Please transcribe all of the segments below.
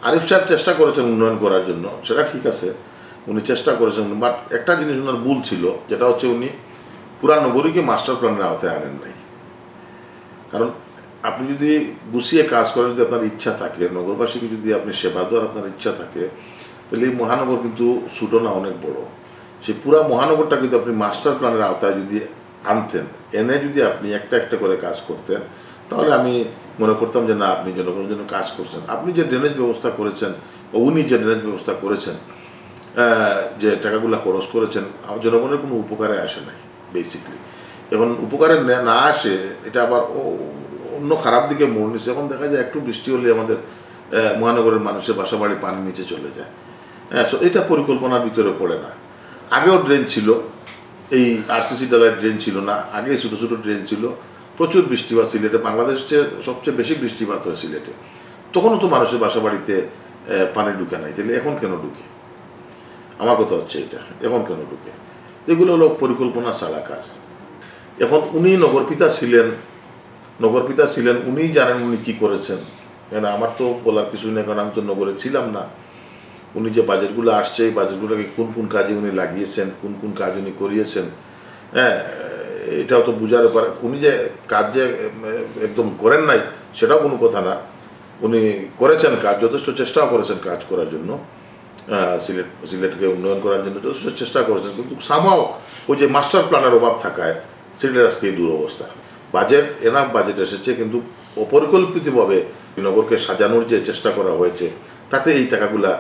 আরিফ সাহেব চেষ্টা করেছেন উন্নয়ন করার জন্য, সেটা ঠিক আছে, উনি চেষ্টা করেছেন, বাট একটা জিনিস ওনার ভুল ছিল, যেটা হচ্ছে উনি পুরা নগরীকে মাস্টার প্ল্যানের আওতায় আনেন নাই। কারণ আপনি যদি গুছিয়ে কাজ করার যদি আপনার ইচ্ছা থাকে, নগরবাসীকে যদি আপনি সেবা দেওয়ার আপনার ইচ্ছা থাকে, তাহলে এই মহানগর কিন্তু ছোটো না, অনেক বড়। সেই পুরা মহানগরটা কিন্তু আপনি মাস্টার প্ল্যানের আওতায় যদি আনতেন, এনে যদি আপনি একটা একটা করে কাজ করতেন, তাহলে আমি মনে করতাম যে না, আপনি জনগণের জন্য কাজ করছেন। আপনি যে ড্রেনেজ ব্যবস্থা করেছেন, উনি যে ড্রেনেজ ব্যবস্থা করেছেন, যে টাকাগুলো খরচ করেছেন, জনগণের কোনো উপকারে আসে নাই বেসিকলি। এখন উপকারে না আসে, এটা আবার অন্য খারাপ দিকে মোড় নিচ্ছে। এখন দেখা যায় একটু বৃষ্টি হলে আমাদের মহানগরের মানুষের বাসা বাড়ি পানি নিচে চলে যায়। হ্যাঁ, এটা পরিকল্পনার ভিতরে পড়ে না। আগেও ড্রেন ছিল, এই আরসিসি ডালার ড্রেন ছিল না, আগে ছোটো ছোটো ড্রেন ছিল, প্রচুর বৃষ্টিপাত সিলেটে, বাংলাদেশের সবচেয়ে বেশি বৃষ্টিপাত হয় সিলেটে। তখনও তো মানুষের বাসা বাড়িতে পানি ঢুকে নাই, তাহলে এখন কেন ঢুকে? আমার কথা হচ্ছে এটা, এখন কেন ঢুকে? এগুলো হলো পরিকল্পনা ছাড়া কাজ। এখন উনি নগরপিতা ছিলেন, উনিই জানেন উনি কী করেছেন। কেন আমার তো বলার কিছু নেই, কারণ আমি তো নগরে ছিলাম না। উনি যে বাজেটগুলো আসছে, এই বাজেটগুলোকে কোন কোন কাজে উনি লাগিয়েছেন, কোন কোন কাজ উনি করিয়েছেন, হ্যাঁ, এটাও তো বুঝার ব্যাপার। উনি যে কাজ যে একদম করেন নাই, সেটাও কোনো কথা না। উনি করেছেন কাজ, যথেষ্ট চেষ্টাও করেছেন কাজ করার জন্য, সিলেটকে উন্নয়ন করার জন্য যথেষ্ট চেষ্টা করেছেন। কিন্তু সামাও ওই যে মাস্টার প্ল্যানের অভাব থাকায় সিলেটের আজকে এই দুরবস্থা। এনাফ বাজেট এসেছে, কিন্তু অপরিকল্পিতভাবে নগরকে সাজানোর যে চেষ্টা করা হয়েছে, তাতে এই টাকাগুলা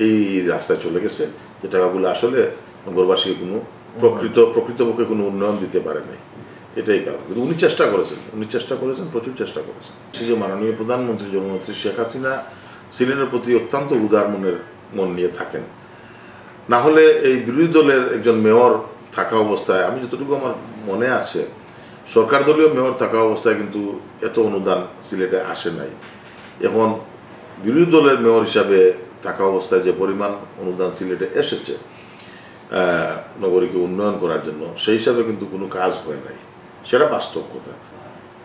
এই রাস্তায় চলে গেছে, যে টাকাগুলো আসলে নগরবাসীকে কোনো প্রকৃতপক্ষে কোনো উন্নয়ন দিতে পারে নাই। এটাই কারণ। কিন্তু উনি চেষ্টা করেছেন, প্রচুর চেষ্টা করেছেন। সেই যে মাননীয় প্রধানমন্ত্রী জননেত্রী শেখ হাসিনা সিলেটের প্রতি অত্যন্ত উদার মন নিয়ে থাকেন। না হলে এই বিরোধী দলের একজন মেয়র থাকা অবস্থায়, আমি যতটুকু আমার মনে আছে, সরকার দলীয় মেয়র থাকা অবস্থায় কিন্তু এত অনুদান সিলেটে আসে নাই। এখন বিরোধী দলের মেয়র হিসাবে থাকা অবস্থায় যে পরিমাণ অনুদান সিলেটে এসেছে নগরীকে উন্নয়ন করার জন্য, সেই হিসাবে কিন্তু কোনো কাজ হয় নাই, সেটা বাস্তব কথা।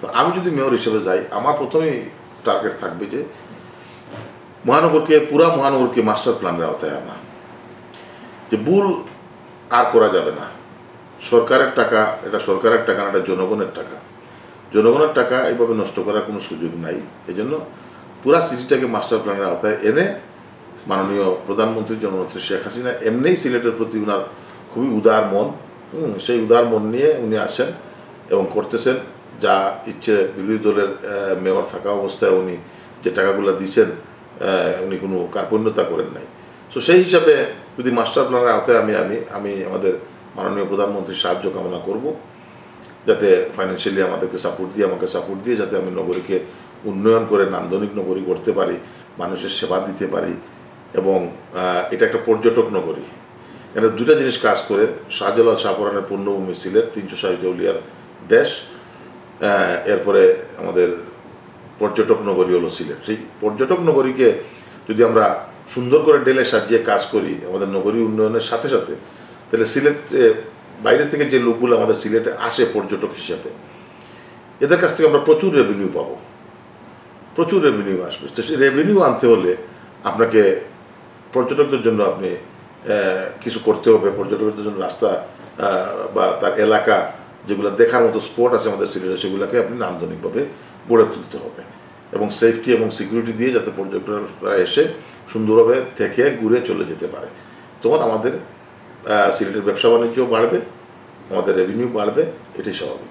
তো আমি যদি মেয়র হিসেবে যাই, আমার প্রথমেই টার্গেট থাকবে যে পুরা মহানগরকে মাস্টার প্ল্যানের আওতায় আনা। যে ভুল আর করা যাবে না। সরকারের টাকা, এটা সরকারের টাকা না, এটা জনগণের টাকা এইভাবে নষ্ট করার কোনো সুযোগ নাই। এই জন্য পুরা সিটিটাকে মাস্টার প্ল্যানের আওতায় এনে মাননীয় প্রধানমন্ত্রী জননেত্রী শেখ হাসিনা এমনিই সিলেটের প্রতি উনার খুবই উদার মন, সেই উদার মন নিয়ে উনি আসেন এবং করতেছেন যা ইচ্ছে। বিরোধী দলের মেয়র থাকা অবস্থায় উনি যে টাকাগুলো দিচ্ছেন, উনি কোনো কার্পণ্যতা করেন নাই। সো সেই হিসাবে যদি মাস্টার প্ল্যানের আওতায় আমি আমাদের মাননীয় প্রধানমন্ত্রীর সাহায্য কামনা করব, যাতে ফাইন্যান্সিয়ালি আমাকে সাপোর্ট দিয়ে যাতে আমি নগরীকে উন্নয়ন করে নান্দনিক নগরী করতে পারি, মানুষের সেবা দিতে পারি। এবং এটা একটা পর্যটক নগরী। এখানে দুটা জিনিস কাজ করে, শাহজালাল শাহপরানের পূর্ণভূমি সিলেট, 360 দেউলিয়ার দেশ, এরপরে আমাদের পর্যটক নগরী হলো সিলেট। সেই পর্যটক নগরীকে যদি আমরা সুন্দর করে ডেলে সাজিয়ে কাজ করি আমাদের নগরী উন্নয়নের সাথে সাথে, তাহলে সিলেটে বাইরে থেকে যে লোকগুলো আমাদের সিলেটে আসে পর্যটক হিসাবে, এদের কাছ থেকে আমরা প্রচুর রেভিনিউ পাবো, প্রচুর রেভিনিউ আসবে। তো সেই রেভিনিউ আনতে হলে আপনাকে পর্যটকদের জন্য আপনি কিছু করতে হবে। পর্যটকদের জন্য রাস্তা বা তার এলাকা, যেগুলো দেখার মতো স্পট আছে আমাদের সিলেটে, সেগুলোকে আপনি নান্দনিকভাবে গড়ে তুলতে হবে এবং সেফটি এবং সিকিউরিটি দিয়ে যাতে পর্যটকরা এসে সুন্দরভাবে থেকে ঘুরে চলে যেতে পারে। তখন আমাদের সিলেটের ব্যবসা বাণিজ্য বাড়বে, আমাদের রেভিনিউ বাড়বে, এটাই স্বাভাবিক।